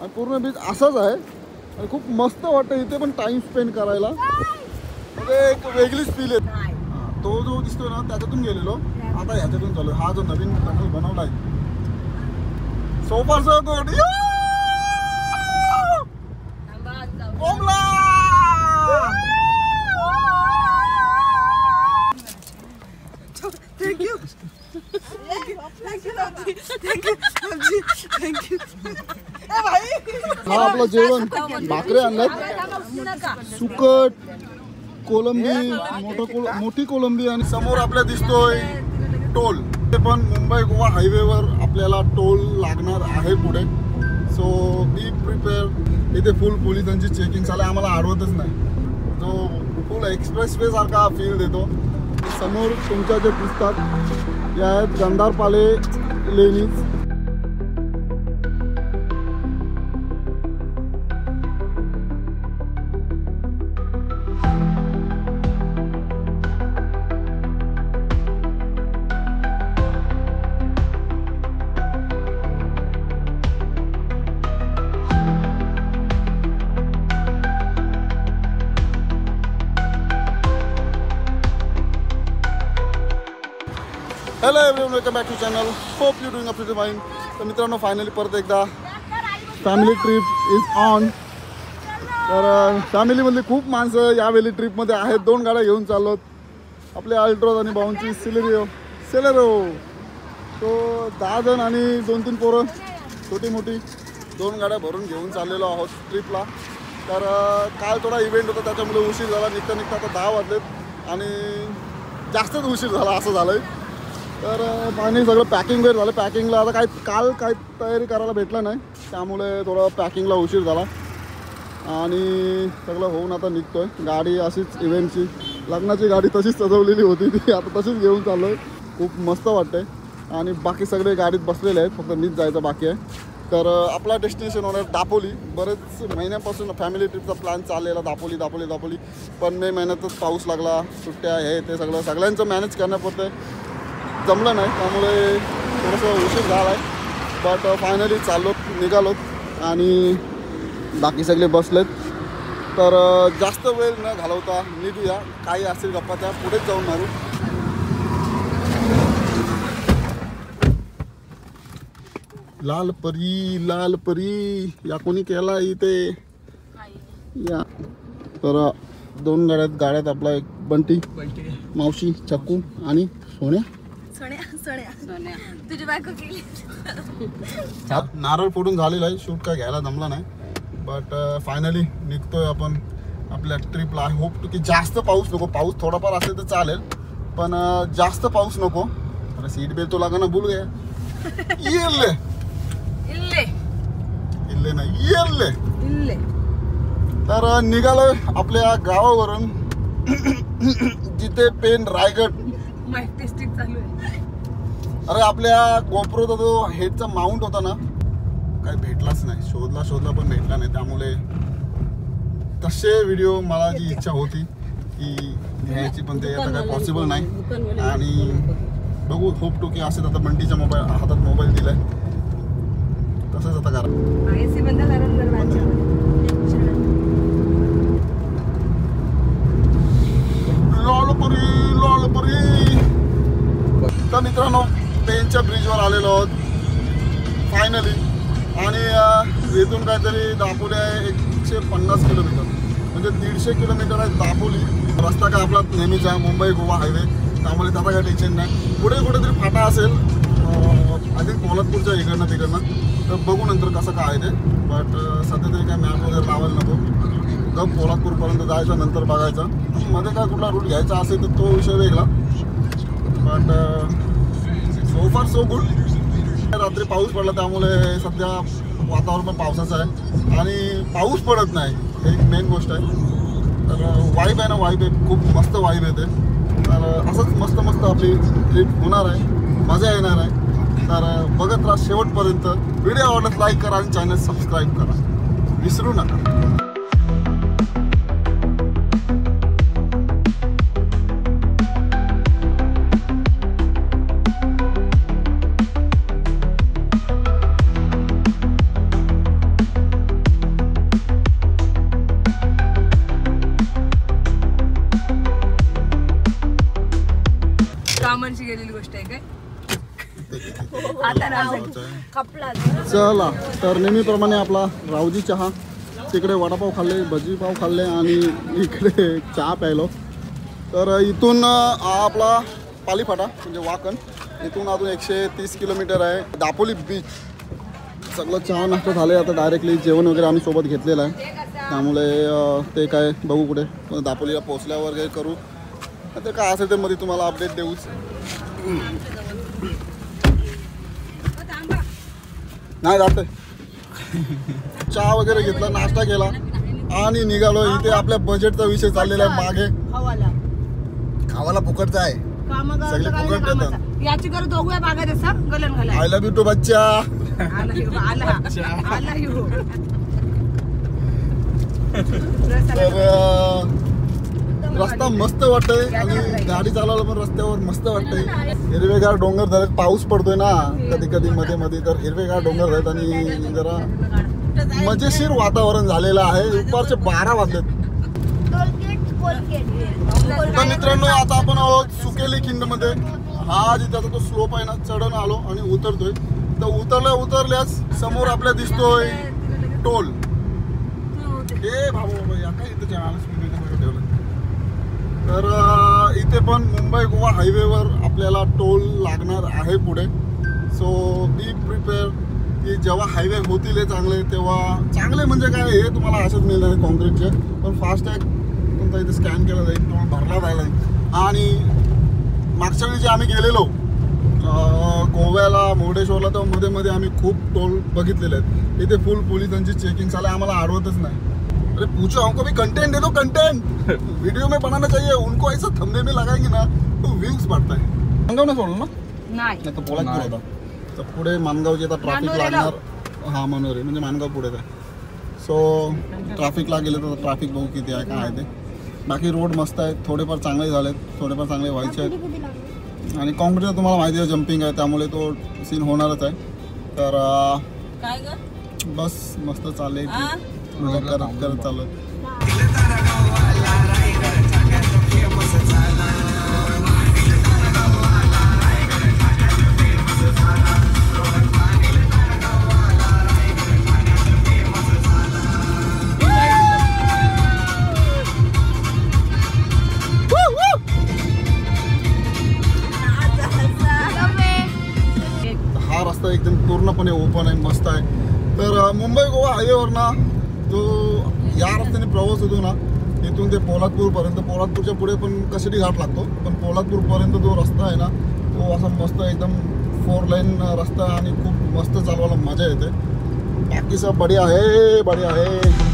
आणि पूर्ण बीच असाच आहे आणि खूप मस्त वाटतं इथे पण टाइम स्पेंड करायला. म्हणजे एक वेगळीच फील आहे. तो जो दिसतोय ना त्याच्यातून गेलेलो, आता ह्याच्यातून चालू. हा जो नवीन टनल बनवला आहे, सो फार सो गुड. Thank you thank you. हा आपलं जेवण, भाकरे आणल्यात, सुकट, कोलंबी, मोठी कोलंबी आणि समोर आपल्या दिसतोय टोल. ते पण मुंबई गोवा हायवेवर आपल्याला टोल लागणार आहे पुढे. So be prepare. इथे फुल पोलिसांची चेकिंग चालू, आम्हाला अडवतच नाही. जो फुल एक्सप्रेस वे सारखा फील देतो. समोर तुमच्या जे दिसतात या आहेत गंधारपाले लेणीज. Hello everyone, welcome back to channel. Hope you doing appreciate fine. तर मित्रांनो, फायनली परत एकदा फॅमिली ट्रिप इज ऑन. तर फॅमिलीमधली खूप माणसं यावेळी ट्रिपमध्ये आहेत. 2 गाड्या घेऊन चाललो. आपले अल्ट्रोज आणि भाऊंची सेलेरो. तो 10 जण आणि 2-3 पोरं छोटी मोठी 2 गाड्या भरून घेऊन चाललेलो आहोत ट्रिपला. तर काल थोडा इव्हेंट होता, त्याच्यामुळे उशीर झाला. निघता आता 10 वाजलेत आणि जास्तच उशीर झाला असं झालं आहे. तर फायनली सगळं पॅकिंग वेळ झालं. पॅकिंगला आता काल काय तयारी करायला भेटलं नाही, त्यामुळे थोडं पॅकिंगला उशीर झाला आणि सगळं होऊन आता निघतो आहे. गाडी अशीच इव्हेंटची, लग्नाची गाडी तशीच सजवलेली होती ती, आता तशीच घेऊन चाललो आहे. खूप मस्त वाटते आणि बाकी सगळे गाडीत बसलेले आहेत, फक्त नीट जायचं बाकी आहे. तर आपला डेस्टिनेशन होणार दापोली. बरेच महिन्यापासून फॅमिली ट्रिपचा प्लॅन चाललेला, दापोली. पण मे महिन्यातच पाऊस लागला, सुट्ट्या हे ते सगळ्यांचं मॅनेज करण्यापुरते जमलं नाही, त्यामुळे थोडंसं उशीर झाला आहे. बट फायनली निघालो आणि बाकी सगळे बसलेत. तर जास्त वेळ न घालवता निघूया. काही असतील गप्पा त्या पुढेच जाऊन मारू. लाल परी या कोणी केला इथे या. तर 2 गाड्यात आपला एक बंटी, मावशी, चक्कू आणि सोन्या. तुझी बायको केली. नारळ फोडून झालेला आहे, शूट काय घ्यायला जमला नाही. बट फायनली निघतोय आपण आपल्या ट्रिपला. आय होप टू की जास्त पाऊस नको. पाऊस थोडाफार असेल तर चालेल, पण जास्त पाऊस नको. अरे सीट बेल्ट तो लागा ना, भूल गया. इल्ले. तर निघालोय आपल्या गावावरून जिथे पेन रायगड. टेस्टिंग चालू आहे. अरे आपल्या गोप्रोचा जो हेडचा माउंट होता ना, काही भेटलाच नाही. शोधला पण भेटला नाही. त्यामुळे तसे व्हिडिओ मला जी इच्छा होती की घ्यायची, पण ते आता काय पॉसिबल नाही. आणि बघू, होप टू की असेल. आता बंटीच्या हातात मोबाईल दिलाय, तसंच आता करा. लालपरी. तर मित्रांनो, पेनच्या ब्रिजवर आलेलो आहोत फायनली. आणि इथून काहीतरी दापोली आहे 150 किलोमीटर, म्हणजे 150 किलोमीटर आहे दापोली. रस्ता काय आपला नेहमीचा आहे, मुंबई गोवा हायवे, त्यामुळे त्याचा काही टेन्शन नाही. पुढे कुठेतरी फाटा असेल, आय थिंक पोलादपूरच्या इकडनं. तर बघू नंतर कसं काय आहे ते. बट सध्या तरी काय मॅप वगैरे लावायला नको. जर पोलादपूरपर्यंत जायचं, नंतर बघायचं. मध्ये काय कुठला रूट घ्यायचा असेल तर तो विषय वेगळा. बट सो फार सो गुड. रात्री पाऊस पडला, त्यामुळे सध्या वातावरण पण पावसाचं आहे आणि पाऊस पडत नाही, हे एक मेन गोष्ट आहे. तर वाईब आहे ना, वाईब आहे, खूप मस्त वाईब येते. तर असंच मस्त आपली ट्रिप होणार आहे, मजा येणार आहे. तर बघत राहा शेवटपर्यंत. व्हिडिओ आवडल्यास लाईक करा आणि चॅनल सबस्क्राईब करा, विसरू नका. बाबांशी गेलेली गोष्ट आहे काय आता ना कपला चला तर नेहमीप्रमाणे आपला रावजी चहा, तिकडे वडापाव खाल्ले, भजी पाव खाल्ले आणि इकडे चहा प्यायलो. तर इथून आपला पालीफाटा म्हणजे वाकण, इथून अजून 130 किलोमीटर आहे. दापोली बीच सगळं चहा नाश्ता झालं. आता डायरेक्टली जेवण वगैरे आम्ही सोबत घेतलेलं आहे, त्यामुळे ते काय बघू कुठे दापोलीला पोचल्यावर काही करू, ते काय असेल ते मध्ये तुम्हाला अपडेट देऊच. नाही जाते चहा वगैरे घेतला, नाश्ता केला आणि निघालो. इथे आपल्या बजेटचा विषय चाललेला आहे मागे. खावाला फुकटचा आहे, सगळे फुकट देतात. याची गरज दोघे बागायत असा गलन घाला. आय लव्ह यू टू बच्चा. तर रस्ता मस्त वाटतंय आणि गाडी चालवायला पण रस्त्यावर मस्त वाटतंय. हिरवेगार डोंगर झालेत, पाऊस पडतोय ना कधी कधी मध्ये मध्ये, तर हिरवेगार डोंगर आहेत आणि जरा मजेशीर वातावरण झालेलं आहे. दुपारचे 12 वाजलेत. तर मित्रांनो आता आपण आहोत सुकेली खिंडमध्ये. हा जिथे तो स्लोप आहे ना, चढून आलो आणि उतरतोय. तर उतरल्यास समोर आपल्या दिसतोय टोल. हे बाबा या काय इथे ठेवलं. तर इथे पण मुंबई गोवा हायवेवर आपल्याला टोल लागणार आहे पुढे. सो बी प्रिपेअर की जेव्हा हायवे होतील हे चांगले, तेव्हा चांगले म्हणजे काय हे तुम्हाला असेच मिळणार आहे कॉन्क्रीटचे, पण फास्टॅग तुमचा इथे स्कॅन केला जाईल, टोल भरला जायला. आणि मागच्या वेळी जे आम्ही गेलेलो गोव्याला मुर्डेश्वरला, तर मध्ये मध्ये आम्ही खूप टोल बघितलेले आहेत. इथे फुल पोलिसांची चेकिंग चालू आहे, आम्हाला आडवतच नाही. अरे पूछो हमको भी कंटेंट दे दो, कंटेंट वीडियो में बनाना चाहिए. उनको ऐसा थंबनेल में लगाएंगे ना तो व्ह्यूज बढ़ता है. मानगाव नाही सोडलं ना, नाही तर पोलादपूर होता. तर पुढे मानगावची आता ट्रॅफिक लागणार. हा मनोरे म्हणजे मानगाव पुढेच आहे. सो ट्रॅफिकला गेले तर ट्रॅफिक बघू किती आहे काय आहे ते. बाकी रोड मस्त आहेत, थोडेफार चांगले झालेत, थोडेफार चांगले व्हायचे आहेत. आणि कॉन्क्रीटचा तुम्हाला माहिती आहे जम्पिंग आहे, त्यामुळे तो सीन होणारच आहे. तर काय ग बस मस्त चालले करत चालू. हा रस्ता एकदम पूर्णपणे ओपन आहे, मस्त आहे. तर मुंबई गोवा हायवेवर ना जो या रस्त्याने प्रवास होतो ना, इथून ते पोलादपूरपर्यंत, पोलादपूरच्या पुढे पण कशेडी घाट लागतो, पण पोलादपूरपर्यंत जो रस्ता आहे ना तो असा मस्त एकदम 4 लाईन रस्ता आणि खूप मस्त चालवायला मजा येते. बाकी सब बढिया आहे, बढिया आहे.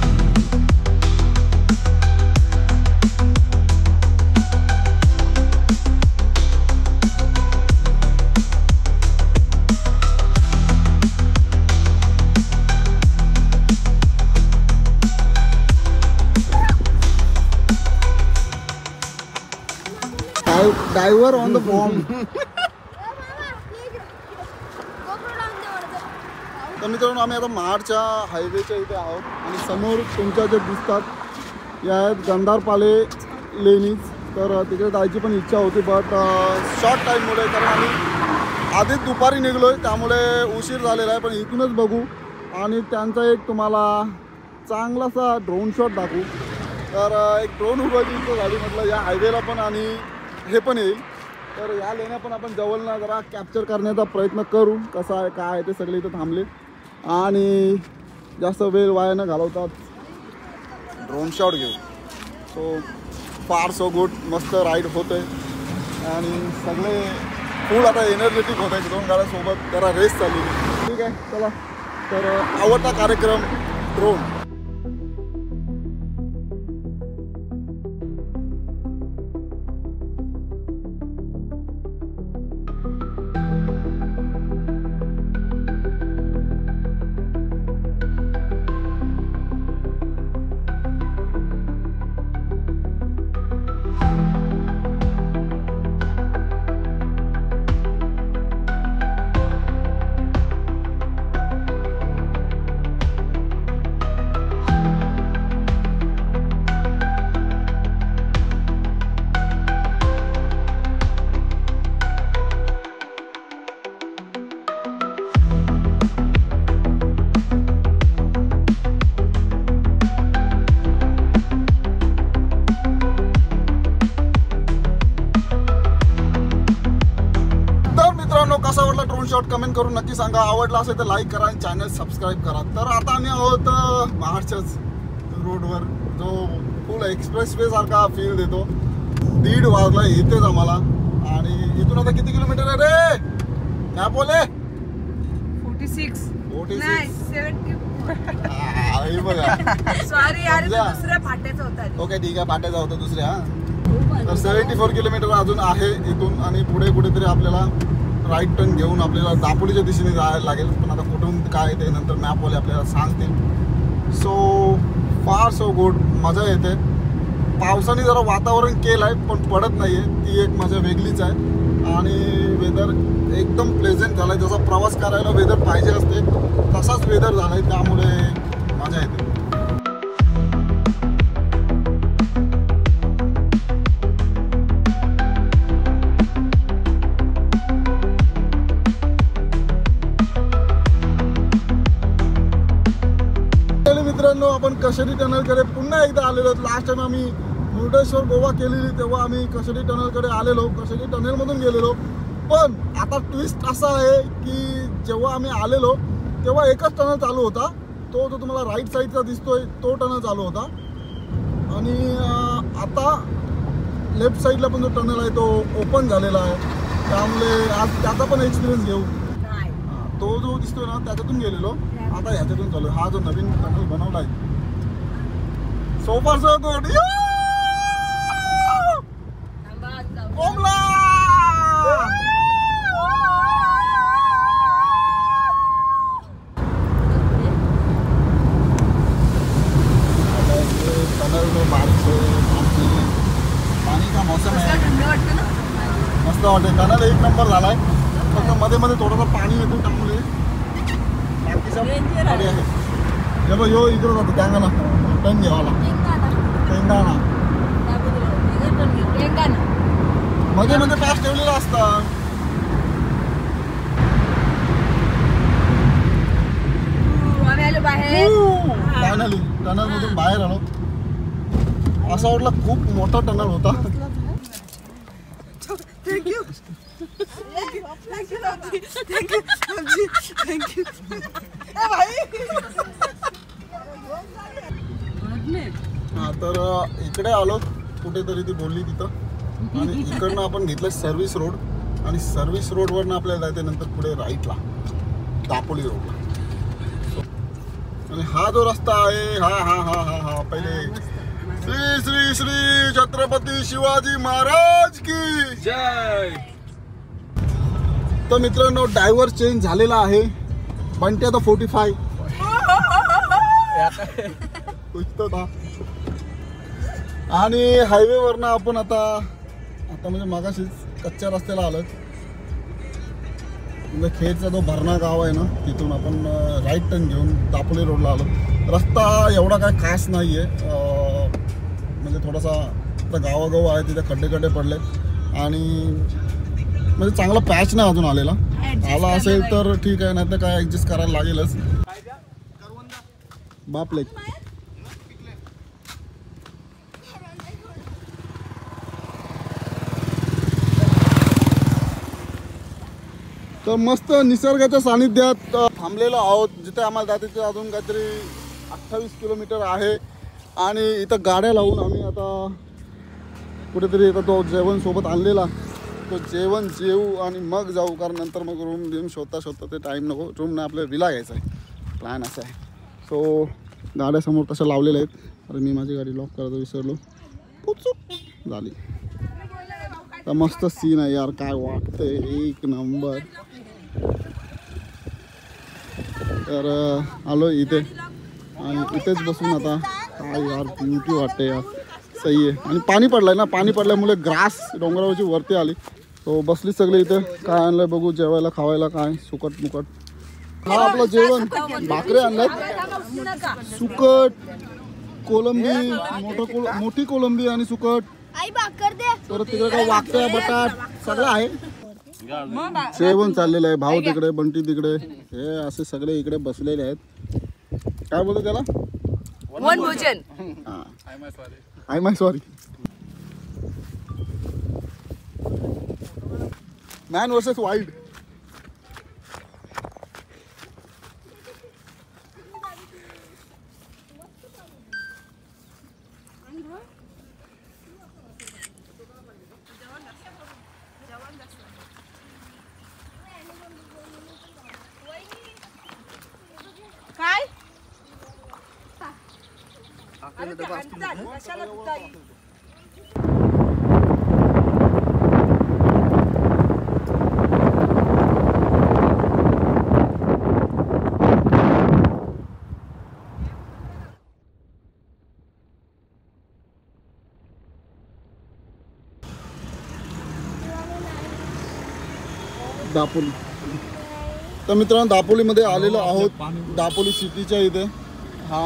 Driver on the form. तर मित्रांनो आम्ही आता महाडच्या हायवेच्या इथे आहोत आणि समोर तुमच्या जे दिसतात या आहेत गंधारपाले लेणीज. तर तिकडे जायची पण इच्छा होती, बट शॉर्ट टाईममुळे, कारण आम्ही आधीच दुपारी निघलो आहे त्यामुळे उशीर झालेला आहे. पण इथूनच बघू आणि त्यांचा एक तुम्हाला चांगलासा ड्रोन शॉट दाखवू. तर एक ड्रोन उभं झाली म्हटलं या हायवेला पण आणि हे पण येईल. तर या लेण्या पण आपण जवळनं जरा कॅप्चर करण्याचा प्रयत्न करू, कसं आहे काय आहे ते. सगळे इथं थांबले आणि जास्त वेळ वाया न घालवतात ड्रोन शॉट घेऊ. सो फार सो गुड, मस्त राईड होतं आहे आणि सगळे फुल आता एनर्जेटिक होत आहेत. 2 गाड्यासोबत जरा रेस चालली. ठीक आहे चला. तर आवडता कार्यक्रम ड्रोन. करून नक्की सांगा. आवडला असेल तर लाईक करा आणि चॅनल सबस्क्राईब करा. तर आता आम्ही आहोत महाडच्याच रोडवर, जो फुल एक्सप्रेस वे सारखा फील देतो. 1:30 वाजला इथेच आम्हाला. आणि इथून आता किती किलोमीटर आहे रे मॅपोले? 46 46. नाही 70. हे बघा. सॉरी यार, दुसऱ्या फाट्याचं होतं. ओके ठीक आहे, पाट्याचा होता दुसऱ्या. तर 74 किलोमीटर अजून आहे इथून. आणि पुढे कुठेतरी आपल्याला राईट टर्न घेऊन आपल्याला दापोलीच्या दिशेने जायला लागेल. पण आता कुठून काय ते नंतर मॅपवाले आपल्याला सांगतील. सो फार सो गुड, मजा येते. पावसाने जरा वातावरण केलं आहे पण पडत नाही आहे, ती एक मजा वेगळीच आहे. आणि वेदर एकदम प्लेझेंट झालं आहे. जसा प्रवास करायला वेदर पाहिजे असते तसाच वेदर झाला आहे, त्यामुळे मजा येते. मित्रांनो, आपण कशेरी टनलकडे पुन्हा एकदा आलेलो. लास्ट टाइम आम्ही मुर्डेश्वर गोवा केलेली तेव्हा आम्ही कशेरी टनलकडे आलेलो, कशेरी टनेलमधून गेलेलो. पण आता ट्विस्ट असा आहे की जेव्हा आम्ही आलेलो तेव्हा एकच टनल चालू होता, तो जो तुम्हाला राईट साईडचा दिसतोय तो टनल चालू होता. आणि आता लेफ्ट साईडला पण जो टनल आहे तो ओपन झालेला आहे. त्यामुळे आज त्याचा पण एक्सपिरियन्स घेऊ. तो जो दिसतोय ना त्याच्यातून गेलेलो, आता ह्याच्यातून चालू. हा जो नवीन टनल बनवला आहे, सो फार सो गुड. टनल में बारिश है, पाणी का मौसम है, मस्त वाटते. टनल एक नंबर झालाय. फक्त मध्ये मध्ये थोडंसं पाणी येतं त्यामुळे बाकी सब गाडी आहे. हे बघ, यो इकडे जातो त्यांना टन घ्यावाला तेंगाणा. मध्ये मध्ये पास ठेवलेला असता. फायनली टनल मधून बाहेर आलो. असा वाटला खूप मोठा टनल होता. थँक्यू. हा, तर इकडे आलो कुठेतरी ती बोलली तिथं. आणि इकडनं आपण घेतलं सर्व्हिस रोड. आणि सर्व्हिस रोडवरनं आपल्याला जायचं नंतर पुढे राईटला दापोली रोडला. आणि हा जो रस्ता आहे हा हा हा हा हा पहिले श्री श्री श्री छत्रपती शिवाजी महाराज की जय. तर मित्रांनो, ड्रायव्हर चेंज झालेला आहे. बंटी आता 45 कुछ तो था. आणि हायवेवरनं आपण आता म्हणजे मगाशीच कच्च्या रस्त्याला आलो. म्हणजे खेडचा जो भरणा गाव आहे ना तिथून आपण राईट टर्न घेऊन दापोली रोडला आलो. रस्ता एवढा काय खास नाही आहे, म्हणजे थोडासा आता गावागाव आहे, तिथे खड्डे खड्डे पडले. आणि म्हणजे चांगला पॅच नाही अजून आलेला. आला असेल तर ठीक आहे, नाही तर काय ॲडजस्ट करायला लागेलच. बापले. तर मस्त निसर्गाच्या सानिध्यात थांबलेलो आहोत. जिथे आम्हाला जायचं अजून काहीतरी 28 किलोमीटर आहे. आणि इथं गाड्या लावून आम्ही आता कुठेतरी येतो. तो जेवण सोबत आणलेला, तो जेवण जेवू आणि मग जाऊ. कारण नंतर मग रूम घेऊन शोधता ते टाईम नको. रूम नाही, आपल्याला विला घ्यायचा आहे. प्लॅन असा आहे. सो गाड्या समोर तशा लावलेल्या आहेत. अरे मी माझी गाडी लॉक करायचं विसरलो. पुचूक झाली. तर मस्त सीन आहे यार, काय वाटतंय एक नंबर. तर आलो इथे आणि इथेच बसून आता काय यार ब्युटी वाटते यार. सही आहे. आणि पाणी पडलंय ना, पाणी पडल्यामुळे ग्रास डोंगरावरची वरती आली. तो बसली सगळे इथे. काय आणलंय बघू जेवायला खावायला. काय सुकट मुकट. हा आपलं जेवण. भाकरी आणल्यात, सुकट, कोलंबी, मोठी कोलंबी आणि सुकट. तर तिकडे काय वाकत्या बटाट सगळं आहे. जेवण चाललेलं आहे. भाऊ तिकडे, बंटी तिकडे, हे असे सगळे इकडे बसलेले आहेत. काय बोलतो त्याला, वनभोजन. I my sorry. Man versus wild. अरे ते हाणतात, कशाला तुताई? दापोली. तर मित्रांनो दापोलीमध्ये आलेलो आहोत. दापोली सिटीच्या इथे हा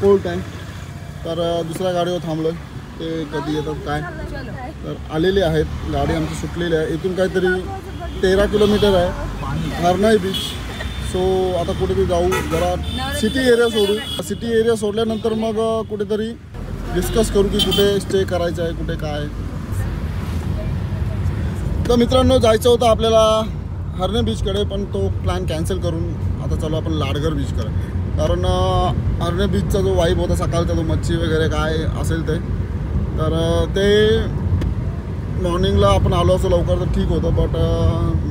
पोर्ट आहे. तर दुसऱ्या गाडीवर थांबलोय. ते कधी येतात काय. तर आलेले आहेत, गाडी आमची सुटलेली आहे. इथून काहीतरी 13 किलोमीटर आहे हरनाई बीच. सो आता कुठेतरी जाऊ, जरा सिटी एरिया सोडू. सिटी एरिया सोडल्यानंतर मग कुठेतरी डिस्कस करू की कुठे स्टे करायचं आहे, कुठे काय. तर मित्रांनो जायचं होतं आपल्याला हरणे बीचकडे, पण तो प्लॅन कॅन्सल करून आता चालू आपण लाडघर बीचकडे. कारण हरणे बीचचा जो वाईब होता सकाळचा, तो मच्छी वगैरे काय असेल ते, तर ते मॉर्निंगला आपण आलो असं लवकर तर ठीक होतं. बट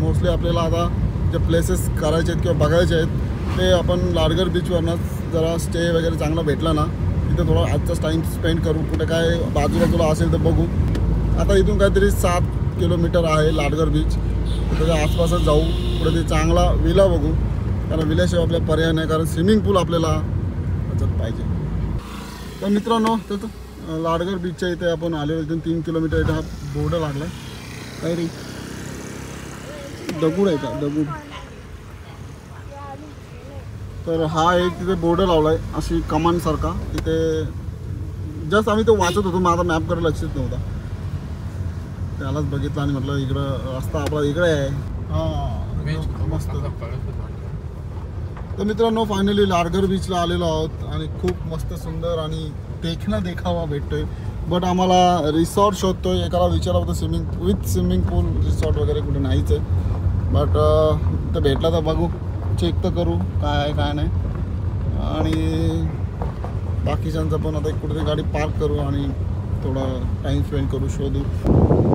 मोस्टली आपल्याला आता जे प्लेसेस करायचे आहेत किंवा बघायचे आहेत ते आपण लाडघर बीचवरनंच जरा स्टे वगैरे चांगला भेटला ना तिथे थोडा आजचाच टाईम स्पेंड करू. कुठे काय बाजूला असेल तर बघू. आता इथून काहीतरी 7 किलोमीटर आहे लाडघर बीच. त्याच्या आसपासच जाऊ, पुढे ते चांगला विला बघू. कारण विल्याशिवाय आपल्या पर्याय नाही, कारण स्विमिंग पूल आपल्याला त्याच्यात पाहिजे. तर मित्रांनो त्याचं लाडघर बीचच्या इथे आपण आलेलो. इथून 3 किलोमीटर इथे हा बोर्ड लागला आहे. काय रे दगड आहे का, दगड. तर हा एक तिथे बोर्ड लावला आहे अशी कमानसारखा. तिथे जस्ट आम्ही तो वाचत होतो, माझा मॅपकडे लक्षच नव्हता. त्यालाच बघितलं आणि म्हटलं इकडं रस्ता आपला इकडे आहे. हां मस्त. तर मित्रांनो फायनली लाडघर बीचला आलेलो आहोत आणि खूप मस्त सुंदर आणि देखणा देखावा भेटतोय. बट आम्हाला रिसॉर्ट शोधतोय. एकाला विचारलं होतं विथ स्विमिंग पूल रिसॉर्ट वगैरे कुठे नाहीच आहे. बट तर भेटला तर बघू, चेक तर करू काय आहे काय नाही. आणि बाकीच्यांचं पण आता कुठेतरी गाडी पार्क करू आणि थोडा टाईम स्पेंड करू, शोधू.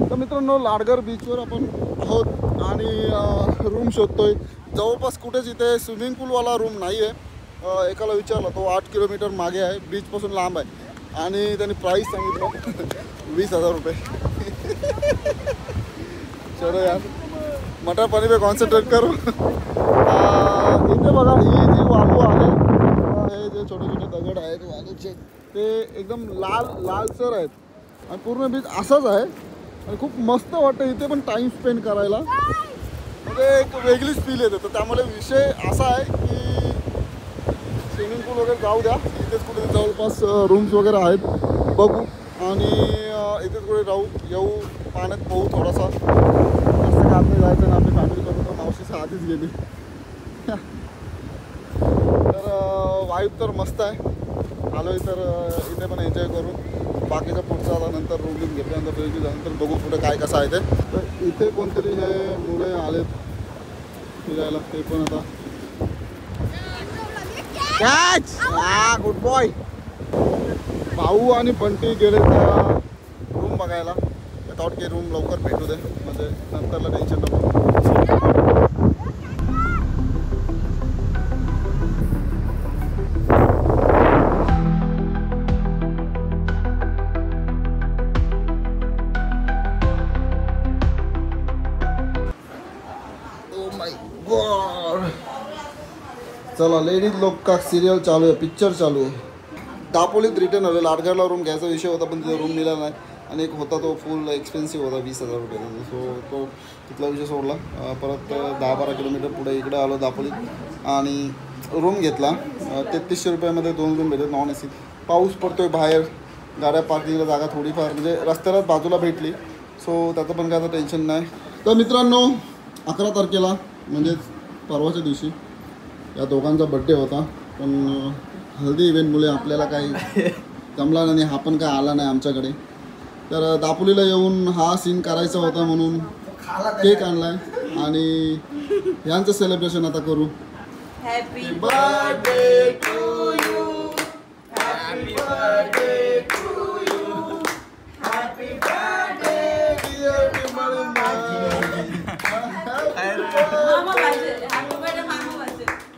तर मित्रांनो लाडघर बीचवर आपण आहोत आणि रूम शोधतोय. जवळपास कुठेच इथे स्विमिंग पूलवाला रूम नाही आहे. एकाला विचारला, तो 8 किलोमीटर मागे आहे, बीचपासून लांब आहे. आणि त्यांनी प्राईस सांगितलं 20,000 रुपये. चलो यार मटर पनीर पे कॉन्सन्ट्रेट करू. इथे बघा ही जी वालू आहे, हे जे छोटे छोटे दगड आहेत वालूचे, ते एकदम लालसर आहेत आणि पूर्ण बीच असाच आहे. आणि खूप मस्त वाटतं इथे पण टाईम स्पेंड करायला. म्हणजे एक वेगळीच फील येते. तर त्यामुळे विषय असा आहे की स्विमिंग पूल वगैरे जाऊ द्या, इथेच कुठे जवळपास रूम्स वगैरे आहेत बघू. आणि इथेच कुठे राहू, येऊ, पाण्यात पोहू थोडासा. जास्त काम नाही जायचं ना, आपली फॅमिली करून तर मावशीच्या आधीच गेली. तर वाईब तर मस्त आहे. आलो तर इथे पण एन्जॉय करू. बाकीचं पुढचं आता नंतर रूम घेतल्यानंतर त्यानंतर बघू पुढे काय कसं आहे ते. तर इथे कोणतरी हे मुले आलेत फिरायला, ते पण आता कॅच. हा गुड बॉय. भाऊ आणि बंटी गेले त्या रूम बघायला. थॉट की रूम लवकर भेटू दे, म्हणजे नंतरला टेन्शन नको. चला लेडीज लोक का सिरियल चालू आहे, पिक्चर चालू आहे. दापोलीत रिटर्न आले. लाडघरला रूम घ्यायचा विषय होता पण तिथे रूम मिळाला नाही. आणि एक होता तो फुल एक्सपेन्सिव्ह होता 20,000 रुपये. सो तो तिथला विषय सोडला. परत 10-12 किलोमीटर पुढे इकडे आलो दापोलीत आणि रूम घेतला. 3300 रुपयामध्ये 2 रूम भेटले, नॉन AC. पाऊस पडतोय बाहेर, गाड्या पार्किंगला जागा थोडीफार म्हणजे रस्त्याला बाजूला भेटली. सो त्याचं पण काय आता टेन्शन नाही. तर मित्रांनो 11 तारखेला म्हणजेच परवाच्या दिवशी या दोघांचा बड्डे होता. पण हल्दी इव्हेंटमुळे आपल्याला काही जमला नाही, हा पण काय आला नाही आमच्याकडे. तर दापोलीला येऊन हा सीन करायचा होता म्हणून केक आणलाय आणि यांचं सेलिब्रेशन आता करू. Happy birthday to you, happy birthday to you, happy birthday dear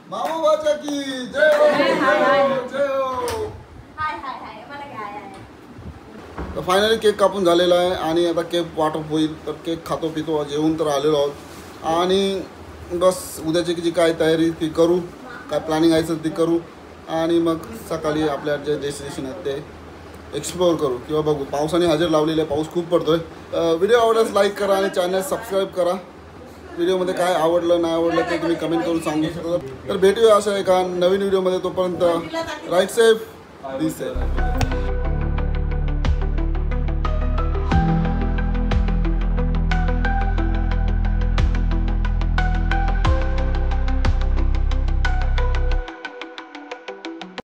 मामा बाचा की जय हो, जय हो, जय हो. फायनली केक कापून झालेला आहे आणि आता केक वाटप होईल. तर केक खातो पितो जेवून तर आलेलो आहोत आणि बस उद्याची जी काय तयारी ती करू, काय प्लॅनिंग आहे ती करू आणि मग सकाळी आपल्या जे डेस्टिनेशन आहेत ते एक्सप्लोअर करू किंवा बघू. पावसाने हजेर लावलेली आहे, पाऊस खूप पडतोय. व्हिडिओ आवडल्यास लाईक करा आणि चॅनल सबस्क्राईब करा. व्हिडिओमध्ये काय आवडलं नाही आवडलं ते तुम्ही कमेंट करून सांगू शकता. तर भेटूया अशा एका नवीन व्हिडिओमध्ये. तोपर्यंत राईट सेफ बी सेफ.